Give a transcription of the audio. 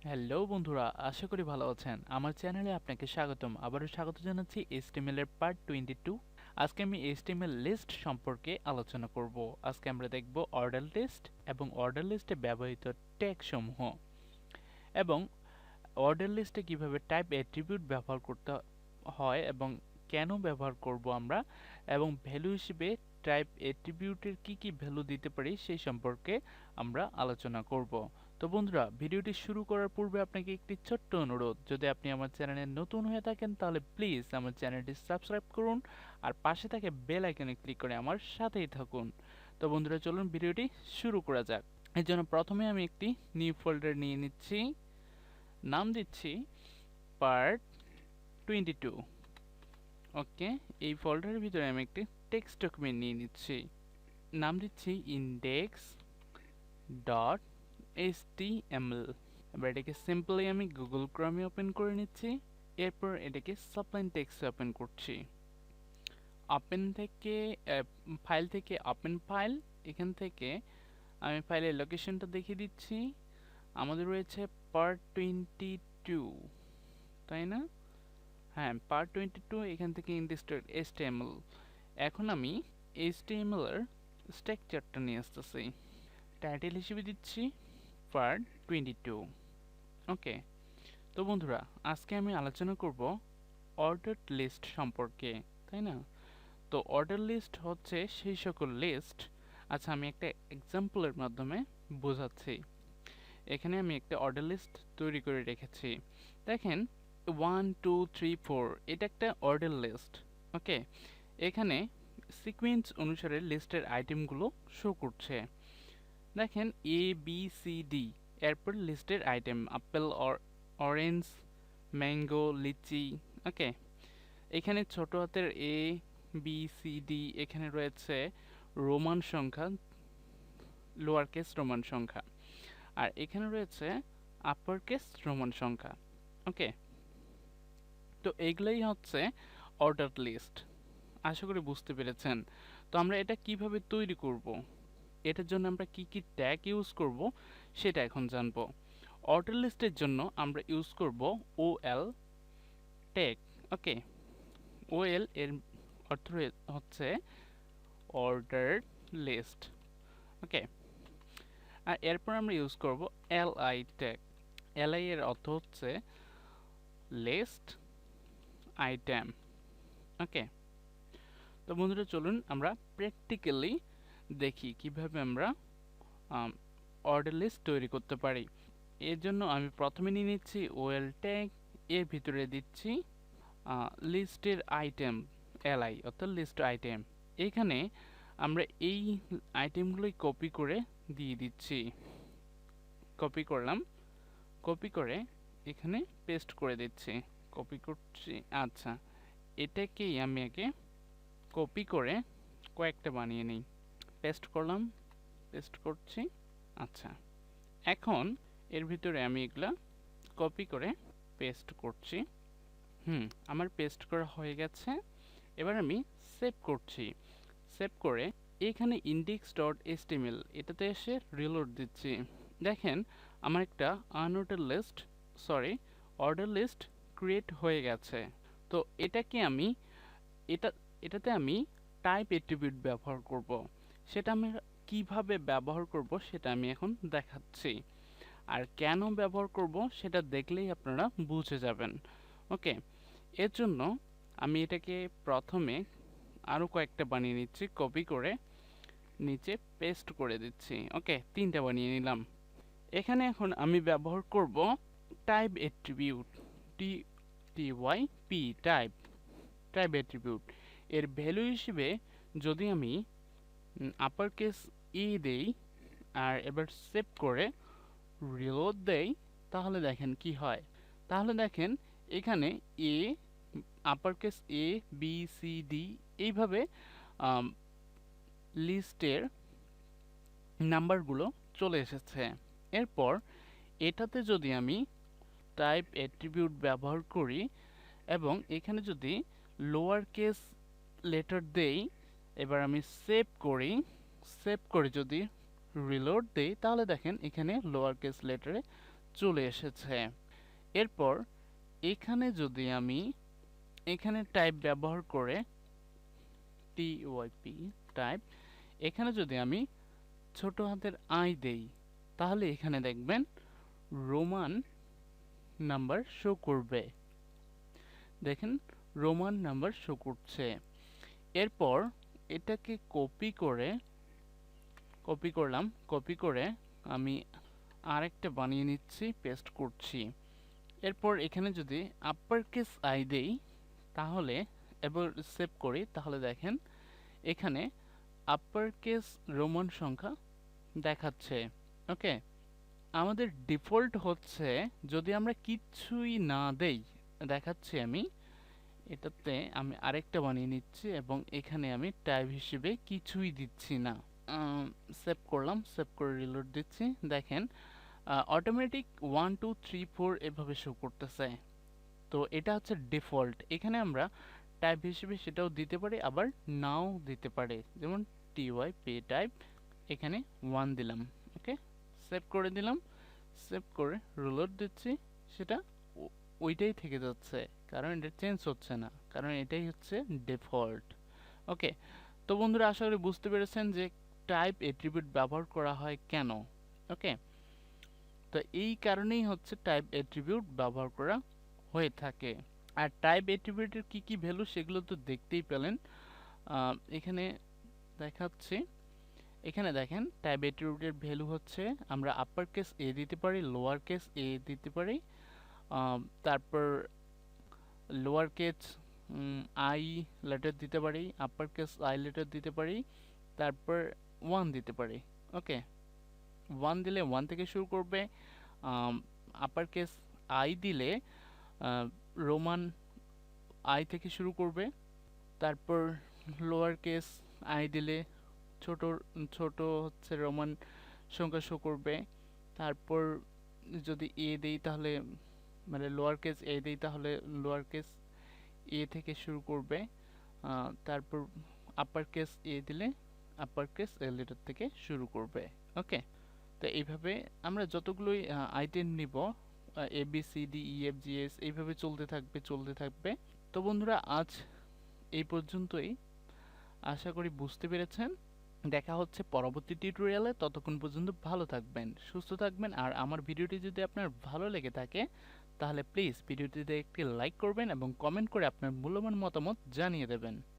Hello বন্ধুরা, আশা করি ভালো আছেন। আমার চ্যানেলে আপনাকে স্বাগতম। আবারও স্বাগত জানাচ্ছি HTML এর পার্ট 22। আজকে আমি HTML লিস্ট সম্পর্কে আলোচনা করব। আজকে আমরা দেখব অর্ডার লিস্ট এবং অর্ডার লিস্টে ব্যবহৃত ট্যাগ সমূহ এবং অর্ডার লিস্টে কিভাবে টাইপ অ্যাট্রিবিউট ব্যবহার করতে হয় এবং কেন ব্যবহার করব আমরা, এবং ভ্যালু হিসেবে টাইপ অ্যাট্রিবিউটের কি কি ভ্যালু দিতে পারি সেই সম্পর্কে আমরা আলোচনা করব। তো বন্ধুরা, ভিডিওটি শুরু করার পূর্বে আপনাকে একটি ছোট্ট অনুরোধ, যদি আপনি আমার চ্যানেলে নতুন হয়ে থাকেন তাহলে প্লিজ আমার চ্যানেলটি সাবস্ক্রাইব করুন আর পাশে থাকে বেল আইকনে ক্লিক করে আমার সাথেই থাকুন। তো বন্ধুরা, চলুন ভিডিওটি শুরু করা যাক। এর জন্য প্রথমে আমি একটি নিউ ফোল্ডার নিয়ে নিচ্ছি, নাম দিচ্ছি পার্ট 22। ওকে, এই ফোল্ডারের ভিতরে আমি একটি টেক্সট ডকুমেন্ট নিয়ে নিচ্ছি, নাম দিচ্ছি ইন্ডেক্স ডট html। এবার এটাকে সিম্পলি আমি গুগল ক্রমে ওপেন করে নিচ্ছি, এরপর এটাকে সাবলাইন টেক্সটে ওপেন করছি। ওপেন থেকে ফাইল থেকে ওপেন ফাইল, এখান থেকে আমি ফাইলের লোকেশনটা দেখিয়ে দিচ্ছি। আমাদের রয়েছে পার্ট 22, তাই না? হ্যাঁ, পার্ট 22, এখান থেকে index.html। এখন আমি HTML এর স্ট্রাকচারটা নিয়ে আসতেছি, টাইটেল হিসেবে দিচ্ছি পার্ট 22। ওকে, তো বন্ধুরা, আজকে আমি আলোচনা করব অর্ডার লিস্ট সম্পর্কে, তাই না? তো অর্ডার লিস্ট হচ্ছে সেই সকল লিস্ট, আচ্ছা আমি একটা এক্সাম্পলের মাধ্যমে বোঝাচ্ছি। এখানে আমি একটা অর্ডার লিস্ট তৈরি করে রেখেছি, দেখেন 1 2 3 4, এটা একটা অর্ডার লিস্ট। ওকে, এখানে সিকোয়েন্স অনুসারে লিস্টের আইটেমগুলো শো করছে। দেখেন এ বি সি ডি, এরপর লিস্টের আইটেম আপেল, অরেঞ্জ, ম্যাঙ্গো, লিচি। ওকে, এখানে ছোট হাতের এ বি সি ডি, এখানে রয়েছে রোমান সংখ্যা, লোয়ার কেস রোমান সংখ্যা, আর এখানে রয়েছে আপার কেস রোমান সংখ্যা। ওকে, তো এগুলাই হচ্ছে অর্ডার লিস্ট। আশা করি বুঝতে পেরেছেন। তো আমরা এটা কিভাবে তৈরি করব, এটার জন্য আমরা কি কি ট্যাগ ইউজ করব সেটা এখন জানব। অর্ডার লিস্টের জন্য আমরা ইউজ করব ওএল ট্যাগ। ওকে, ওএল এর অর্থ হচ্ছে অর্ডার লিস্ট। ওকে, আর এরপর আমরা ইউজ করব এলআই ট্যাগ। এলআই এর অর্থ হচ্ছে লিস্ট আইটেম। ওকে, তো বন্ধুরা, চলুন আমরা প্র্যাকটিক্যালি দেখি কিভাবে আমরা অর্ডার লিস্ট তৈরি করতে পারি। এর জন্য আমি প্রথমে নিয়ে নিচ্ছি ওএল ট্যাগ, এর ভিতরে দিচ্ছি লিস্টের আইটেম, এলআই অর্থাৎ লিস্ট আইটেম। এখানে আমরা এই আইটেমগুলোই কপি করে দিয়ে দিচ্ছি। কপি করলাম, কপি করে এখানে পেস্ট করে দিচ্ছি, কপি করছি। আচ্ছা, এটাকেই আমি আগে কপি করে কয়েকটা বানিয়ে নিই। পেস্ট করলাম, পেস্ট করছি। আচ্ছা, এখন এর ভিতরে আমি এগুলা কপি করে পেস্ট করছি। আমার পেস্ট করা হয়ে গেছে। এবার আমি সেভ করছি। সেভ করে এখানে index.html এটাতে এসে রিলোড দিচ্ছি। দেখেন আমার একটা unorder list, sorry order list create হয়ে গেছে। তো এটাকে আমি এটা এটাতে আমি টাইপ অ্যাট্রিবিউট ব্যবহার করব। সেটা আমি কিভাবে ব্যবহার করব সেটা আমি এখন দেখাচ্ছি, আর কেন ব্যবহার করব সেটা দেখলেই আপনারা বুঝে যাবেন। ওকে, এর জন্য আমি এটাকে প্রথমে আরও কয়েকটা বানিয়ে নিচ্ছি, কপি করে নিচে পেস্ট করে দিচ্ছি। ওকে, 3টা বানিয়ে নিলাম। এখানে এখন আমি ব্যবহার করব type attribute, T T Y P, type type attribute. এর ভ্যালু হিসেবে যদি আমি আপার কেস ই দেই আর এবার সেভ করে রিলোড দেই, তাহলে দেখেন কি হয়। তাহলে দেখেন এখানে এ, আপার কেস এ বি সি ডি, এইভাবে লিস্টের নাম্বারগুলো চলে এসেছে। এরপর এটাতে যদি আমি টাইপ অ্যাট্রিবিউট ব্যবহার করি এবং এখানে যদি লোয়ার কেস লেটার দেই, এবার আমি সেভ করি, সেভ করে যদি রিলোড দেই, তাহলে দেখেন এখানে লোয়ার কেস লেটারে চলে এসেছে। এরপর এখানে যদি আমি এখানে টাইপ ব্যবহার করে টিওয়াইপি টাইপ, এখানে যদি আমি ছোট হাতের আই দেই, তাহলে এখানে দেখবেন রোমান নাম্বার শো করবে। দেখেন রোমান নাম্বার শো করছে। এরপর এটাকে কপি করলাম, কপি করে আমি আরেকটা বানিয়ে নিচ্ছি, পেস্ট করছি। এরপর এখানে যদি আপার কেস আই দেই, তাহলে এবার সেভ করি, তাহলে দেখেন এখানে আপার কেস রোমান সংখ্যা দেখাচ্ছে। ওকে, আমাদের ডিফল্ট হচ্ছে যদি আমরা কিচ্ছুই না দেই, দেখাচ্ছি আমি এটাতে, আমি আরেকটা বানিয়ে নিচ্ছি এবং এখানে আমি টাইপ হিসেবে কিছুই দিচ্ছি না। সেভ করলাম, সেভ করে রিলোড দিচ্ছি। দেখেন অটোমেটিক 1 2 3 4 এভাবে শো করতেছে। তো এটা হচ্ছে ডিফল্ট। এখানে আমরা টাইপ হিসেবে সেটাও দিতে পারি, আবার নাও দিতে পারি। যেমন টিওয়াই পে টাইপ, এখানে 1 দিলাম। ওকে, সেভ করে দিলাম, সেভ করে রিলোড দিচ্ছি, সেটা ওইটাই থেকে যাচ্ছে, কারণ এটা চেঞ্জ হচ্ছে না, কারণ এটাই হচ্ছে ডিফল্ট। ওকে, তো বন্ধুরা আশা করি বুঝতে পেরেছেন যে টাইপ এট্রিবিউট ব্যবহার করা হয় কেন। ওকে, তো এই কারণেই হচ্ছে টাইপ এট্রিবিউট ব্যবহার করা হয়ে থাকে। আর টাইপ এট্রিবিউটের কি কি ভ্যালু সেগুলো তো দেখতেই পেলেন। এখানে দেখাচ্ছি, এখানে দেখেন টাইপ এট্রিবিউটের ভ্যালু হচ্ছে আমরা আপার কেস এ দিতে পারি, লোয়ার কেস এ দিতে পারি, তারপর লোয়ার কেস আই লেটার দিতে পারি, আপার কেস আই লেটার দিতে পারি, তারপর 1 দিতে পারি। ওকে, 1 দিলে 1 থেকে শুরু করবে, আপার কেস আই দিলে রোমান আই থেকে শুরু করবে, তারপর লোয়ার কেস আই দিলে ছোট ছোট হচ্ছে রোমান সংখ্যা শো করবে, তারপর যদি এ দেই তাহলে মানে লোয়ার কেস এ দেই তাহলে লোয়ার কেস এ থেকে শুরু করবে, তারপর আপার কেস এ দিলে আপার কেস এ লেটার থেকে শুরু করবে। ওকে, তো এইভাবে আমরা যতগুলোই আইটেম নিব, A B C D E F G S এইভাবে চলতে থাকবে। তো বন্ধুরা আজ এই পর্যন্তই, আশা করি বুঝতে পেরেছেন। দেখা হচ্ছে পরবর্তী টিউটোরিয়ালে, ততক্ষণ পর্যন্ত ভালো থাকবেন, সুস্থ থাকবেন। আর আমার ভিডিওটি যদি আপনার ভালো লেগে থাকে তাহলে প্লিজ ভিডিওটিতে একটি লাইক করবেন এবং কমেন্ট করে আপনার মূল্যবান মতামত জানিয়ে দেবেন।